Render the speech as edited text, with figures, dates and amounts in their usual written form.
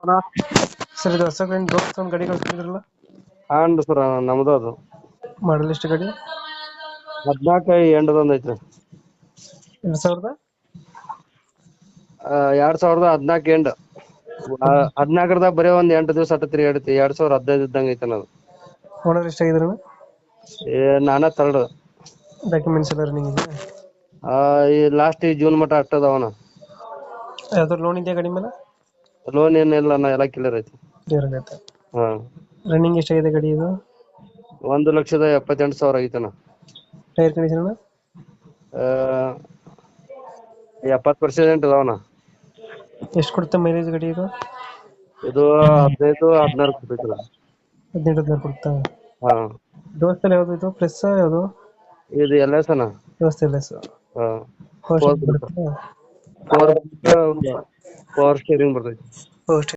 ಅಣ್ಣ ಸರ್ ಇದು ಹೊಸ ದೋಸ್ತ ಒಂದು ಗಾಡಿ ಕಳ್ಸ್ತಿದ್ರಲ್ಲ, ಹಾನ್ ಸರ್ ನಮ್ದು ಅದು ಮಾಡಲ್ ಎಷ್ಟು ಗಾಡಿ? 14 ಎಂಡದೊಂದ್ ಐತ್ರಿ. 2000 2014 ಎಂಡ್ 14ದಾಗ ಬರೀ ಒಂದ್ 8 ದಿವಸ ಅಟ್ಟ ತಿರುಗಾಡೈತಿ. 2015 ಇದ್ದಂಗ ಐತೆ ಅದು. ಓನರ್ ಎಷ್ಟಾಗಿದ್ರು? ನಾನ ತರ್ಡ್. ಡಾಕ್ಯುಮೆಂಟ್ಸ್ ಎಲ್ಲ ರನ್ನಿಂಗ್ ಇದೆ? ಈ ಲಾಸ್ಟ್ ಈ ಜೂನ್ ಮಟ್ಟ ಅಟ್ಟದವನ. ಯಾವ್ದಾದ್ರು ಲೋನ್ ಇದೆಯಾ ಗಾಡಿ ಮೇಲೆ? ಲೋನ್ ಏನಿಲ್ಲ ನಾ ಎಲ್ಲ ಕ್ಲಿಯರ್ ಐತಿ. ಕ್ಲಿಯರ್ ಆಗೈತೆ. ಹಾ ರನ್ನಿಂಗ್ ಎಷ್ಟಾಗಿದೆ ಗಾಡಿ ಇದು? 1,78,000 ಆಗೈತಣ್ಣ. Tyre condition? 70% ಅದಾವಣ್ಣ. ಎಷ್ಟು ಕೊಡುತ್ತೆ ಮೈಲೇಜ್ ಗಾಡಿ ಇದು? ಇದು 15-16 ಕೊಡ್ತೈತಿ. 18-19 ಕೊಡುತ್ತಾ? ಹಾ ದೋಸ್ತಲ್ಲಿ ಯಾವ್ದು ಇದು ಪ್ಲಸ್ ಯಾವುದು? ಇದು LS ಅಣ್ಣ. ದೋಸ್ತ ಇಲ್ಲ ಹಾ ಬರುತ್ತೆ. ಪವರ್ ಸ್ಟೇರಿಂಗ್ ಬರ್ತೈತಿ.